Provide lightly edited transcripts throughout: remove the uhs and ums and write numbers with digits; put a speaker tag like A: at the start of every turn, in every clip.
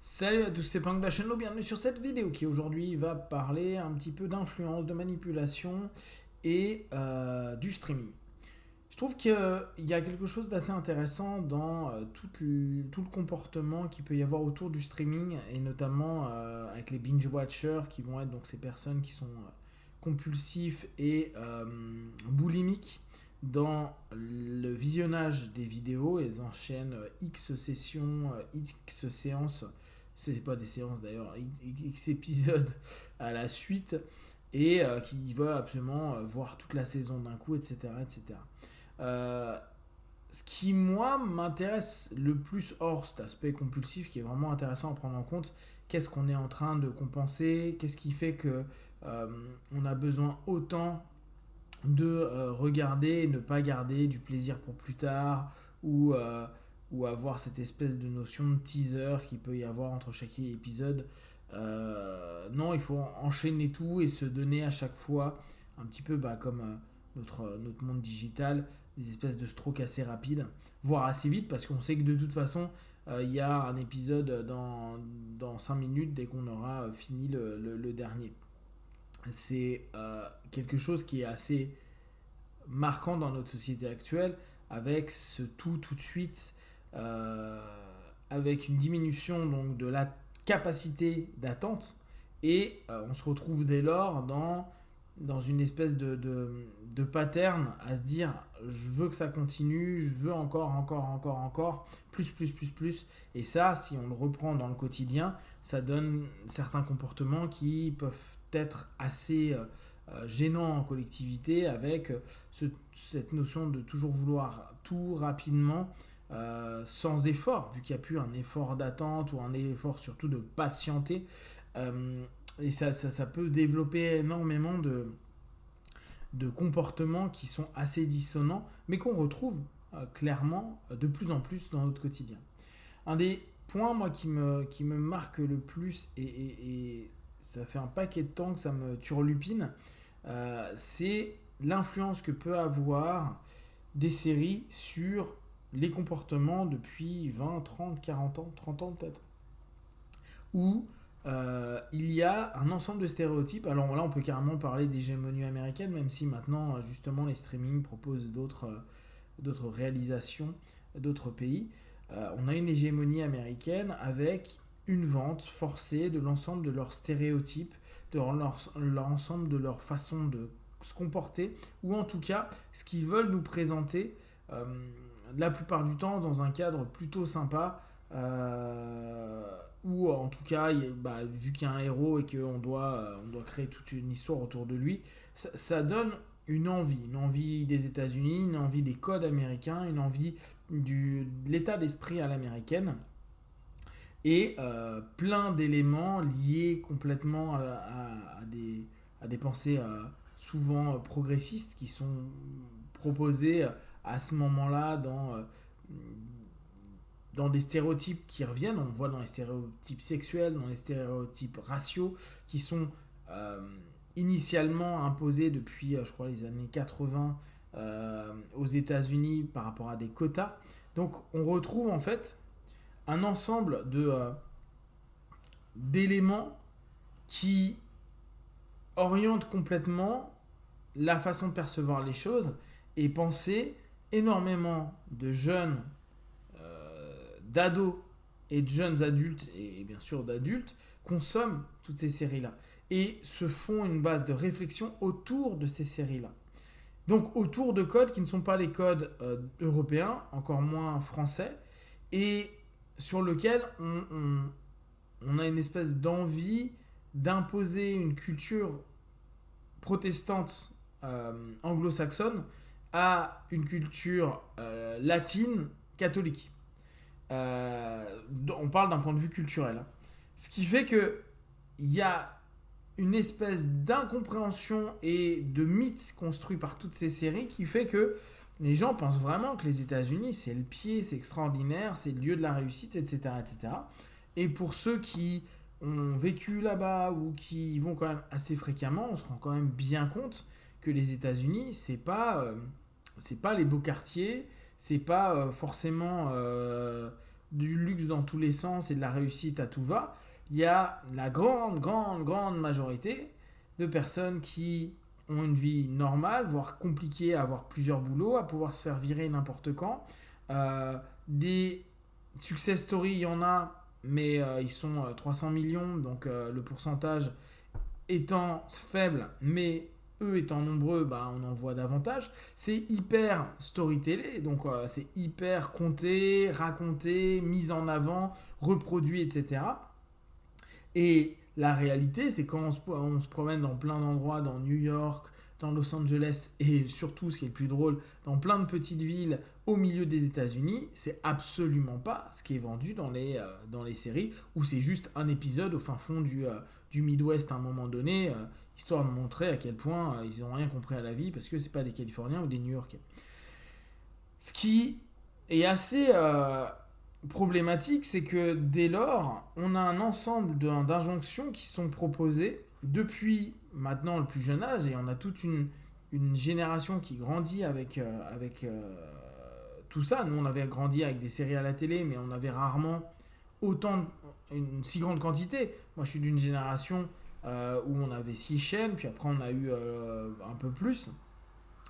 A: Salut à tous, c'est Punk de la chaîne Low, bienvenue sur cette vidéo qui aujourd'hui va parler un petit peu d'influence, de manipulation et du streaming. Je trouve qu'il y a quelque chose d'assez intéressant dans tout le comportement qu'il peut y avoir autour du streaming et notamment avec les binge-watchers qui vont être donc ces personnes qui sont compulsifs et boulimiques dans le visionnage des vidéos. Elles enchaînent X sessions, X séances, c'est pas des séances d'ailleurs, X épisodes à la suite et qui veulent absolument voir toute la saison d'un coup, etc. etc. Euh, Ce qui, moi, m'intéresse le plus hors cet aspect compulsif qui est vraiment intéressant à prendre en compte, qu'est-ce qu'on est en train de compenser, qu'est-ce qui fait que on a besoin autant de regarder et ne pas garder du plaisir pour plus tard ou avoir cette espèce de notion de teaser qu'il peut y avoir entre chaque épisode. Non, il faut enchaîner tout et se donner à chaque fois un petit peu comme notre monde digital, des espèces de strokes assez rapides, voire assez vite parce qu'on sait que de toute façon il y a un épisode dans 5 minutes dès qu'on aura fini le dernier. C'est quelque chose qui est assez marquant dans notre société actuelle avec ce tout de suite, euh, avec une diminution donc de la capacité d'attente et on se retrouve dès lors dans une espèce de pattern à se dire je veux que ça continue, je veux encore, plus. Et ça, si on le reprend dans le quotidien, ça donne certains comportements qui peuvent être assez gênants en collectivité avec cette notion de toujours vouloir tout rapidement sans effort, vu qu'il n'y a plus un effort d'attente ou un effort surtout de patienter. Et ça peut développer énormément de comportements qui sont assez dissonants, mais qu'on retrouve clairement de plus en plus dans notre quotidien. Un des points, moi, qui me marque le plus, et ça fait un paquet de temps que ça me turlupine, c'est l'influence que peut avoir des séries sur les comportements depuis 20, 30, 40 ans, 30 ans peut-être, où il y a un ensemble de stéréotypes. Alors là, on peut carrément parler d'hégémonie américaine, même si maintenant, justement, les streamings proposent d'autres réalisations, d'autres pays. On a une hégémonie américaine avec une vente forcée de l'ensemble de leurs stéréotypes, de l'ensemble de leur façon de se comporter, ou en tout cas, ce qu'ils veulent nous présenter, euh, la plupart du temps, dans un cadre plutôt sympa, ou en tout cas, vu qu'il y a un héros et on doit créer toute une histoire autour de lui, ça donne une envie des États-Unis, une envie des codes américains, une envie de l'état d'esprit à l'américaine, et plein d'éléments liés complètement à des pensées souvent progressistes qui sont proposées à ce moment-là dans des stéréotypes qui reviennent. On le voit dans les stéréotypes sexuels, dans les stéréotypes raciaux qui sont euh, initialement imposés depuis, je crois, les années 80 aux États-Unis par rapport à des quotas. Donc on retrouve en fait un ensemble d'éléments qui orientent complètement la façon de percevoir les choses et penser énormément de jeunes, d'ados et de jeunes adultes et bien sûr d'adultes consomment toutes ces séries-là et se font une base de réflexion autour de ces séries-là. Donc autour de codes qui ne sont pas les codes européens, encore moins français, et sur lequel on a une espèce d'envie d'imposer une culture protestante anglo-saxonne à une culture latine catholique. On parle d'un point de vue culturel, hein. Ce qui fait que il y a une espèce d'incompréhension et de mythe construit par toutes ces séries qui fait que les gens pensent vraiment que les États-Unis, c'est le pied, c'est extraordinaire, c'est le lieu de la réussite, etc., etc. Et pour ceux qui ont vécu là-bas ou qui y vont quand même assez fréquemment, on se rend quand même bien compte que les États-Unis, c'est pas les beaux quartiers, c'est pas forcément du luxe dans tous les sens et de la réussite à tout va, il y a la grande majorité de personnes qui ont une vie normale, voire compliquée, à avoir plusieurs boulots, à pouvoir se faire virer n'importe quand. Des success stories, il y en a, mais ils sont 300 millions, donc le pourcentage étant faible, mais eux étant nombreux, bah, on en voit davantage. C'est hyper storytellé, donc c'est hyper compté, raconté, mis en avant, reproduit, etc. Et la réalité, c'est quand on se promène dans plein d'endroits, dans New York, dans Los Angeles, et surtout, ce qui est le plus drôle, dans plein de petites villes au milieu des États-Unis, c'est absolument pas ce qui est vendu dans les séries, où c'est juste un épisode au fin fond du Midwest à un moment donné, histoire de montrer à quel point ils n'ont rien compris à la vie, parce que c'est pas des Californiens ou des New-Yorkais. Ce qui est assez problématique, c'est que dès lors, on a un ensemble d'injonctions qui sont proposées depuis maintenant le plus jeune âge, et on a toute une génération qui grandit avec tout ça. Nous, on avait grandi avec des séries à la télé, mais on avait rarement une si grande quantité. Moi, je suis d'une génération où on avait 6 chaînes, puis après on a eu un peu plus.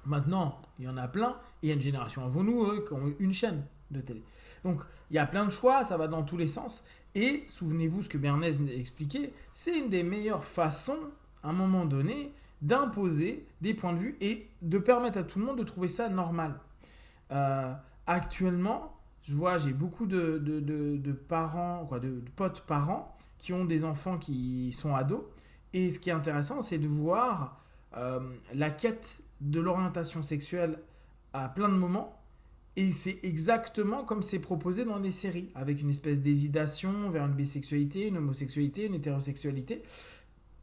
A: Maintenant, il y en a plein, et il y a une génération avant nous qui ont eu une chaîne de télé. Donc, il y a plein de choix, ça va dans tous les sens. Et souvenez-vous ce que Bernays expliquait, c'est une des meilleures façons, à un moment donné, d'imposer des points de vue et de permettre à tout le monde de trouver ça normal. Actuellement, j'ai beaucoup de parents, de potes parents, qui ont des enfants qui sont ados. Et ce qui est intéressant, c'est de voir la quête de l'orientation sexuelle à plein de moments. Et c'est exactement comme c'est proposé dans les séries, avec une espèce d'hésitation vers une bisexualité, une homosexualité, une hétérosexualité,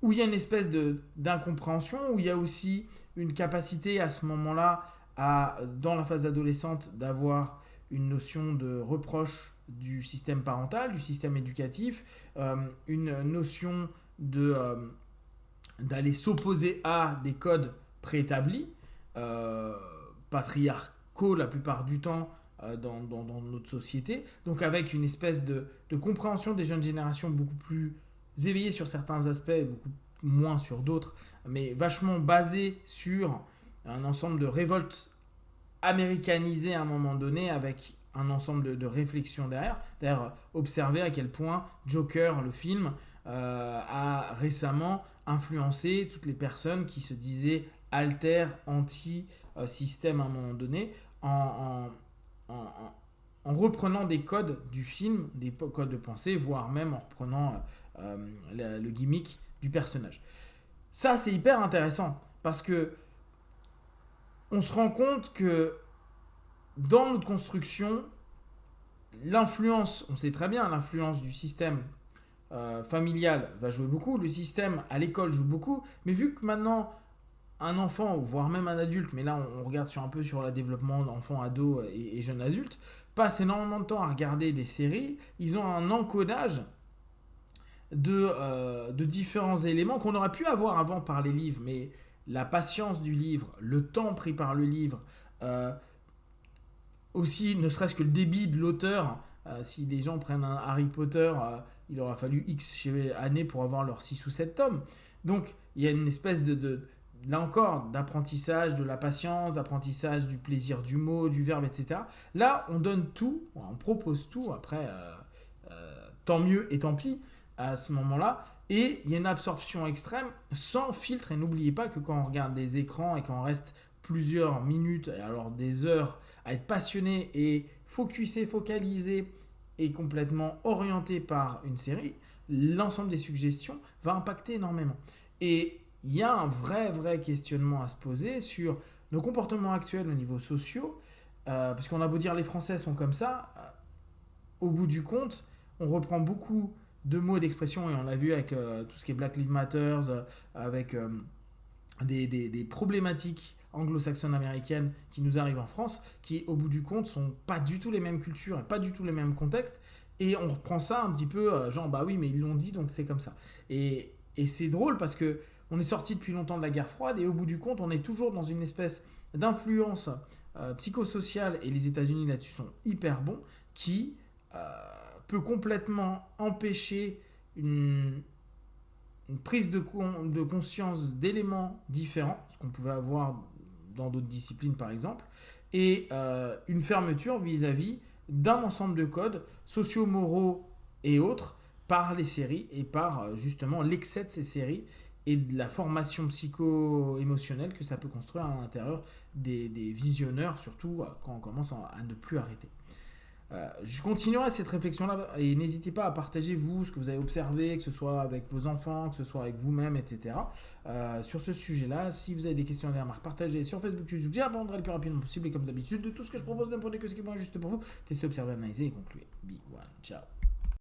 A: où il y a une espèce d'incompréhension, où il y a aussi une capacité à ce moment-là, dans la phase adolescente, d'avoir une notion de reproche du système parental, du système éducatif, une notion d'aller s'opposer à des codes préétablis, patriarcaux la plupart du temps dans notre société. Donc avec une espèce de compréhension des jeunes générations beaucoup plus éveillées sur certains aspects, beaucoup moins sur d'autres, mais vachement basée sur un ensemble de révoltes américanisées à un moment donné, avec un ensemble de réflexions derrière. D'ailleurs, observez à quel point Joker, le film, a récemment influencé toutes les personnes qui se disaient alter, anti-système à un moment donné, en reprenant des codes du film, des codes de pensée, voire même en reprenant le gimmick du personnage. Ça, c'est hyper intéressant, parce que on se rend compte que dans notre construction, l'influence, on sait très bien, l'influence du système familial va jouer beaucoup, le système à l'école joue beaucoup, mais vu que maintenant un enfant, voire même un adulte, mais là on regarde un peu sur le développement d'enfants, ados et jeunes adultes, passe énormément de temps à regarder des séries, ils ont un encodage de différents éléments qu'on aurait pu avoir avant par les livres, mais la patience du livre, le temps pris par le livre, aussi ne serait-ce que le débit de l'auteur, si des gens prennent un Harry Potter, il aura fallu X années pour avoir leurs 6 ou 7 tomes. Donc il y a une espèce là encore, d'apprentissage de la patience, d'apprentissage du plaisir du mot, du verbe, etc. Là, on donne tout, on propose tout, après, tant mieux et tant pis à ce moment-là, et il y a une absorption extrême, sans filtre, et n'oubliez pas que quand on regarde des écrans et qu'on reste plusieurs minutes, et alors des heures, à être passionné et focalisé et complètement orienté par une série, l'ensemble des suggestions va impacter énormément. Et il y a un vrai questionnement à se poser sur nos comportements actuels au niveau sociaux, parce qu'on a beau dire les Français sont comme ça, au bout du compte, on reprend beaucoup de mots d'expression, et on l'a vu avec tout ce qui est Black Lives Matter, avec des problématiques anglo-saxonnes américaines qui nous arrivent en France, qui au bout du compte sont pas du tout les mêmes cultures et pas du tout les mêmes contextes, et on reprend ça un petit peu genre bah oui mais ils l'ont dit donc c'est comme ça, et c'est drôle parce que on est sorti depuis longtemps de la guerre froide, et au bout du compte on est toujours dans une espèce d'influence psychosociale, et les États-Unis là-dessus sont hyper bons, qui peut complètement empêcher une prise de conscience d'éléments différents, ce qu'on pouvait avoir dans d'autres disciplines par exemple, et une fermeture vis-à-vis d'un ensemble de codes socio-moraux et autres par les séries et par justement l'excès de ces séries et de la formation psycho-émotionnelle que ça peut construire à l'intérieur des visionneurs, surtout quand on commence à ne plus arrêter. Je continuerai cette réflexion-là et n'hésitez pas à partager vous ce que vous avez observé, que ce soit avec vos enfants, que ce soit avec vous-même, etc. Sur ce sujet-là, si vous avez des questions et des remarques, partagez sur Facebook, YouTube, j'y répondrai le plus rapidement possible et comme d'habitude, de tout ce que je propose, ne prenez que ce qui est bon et juste pour vous. Testez, observez, analysez et concluez. Be one, ciao.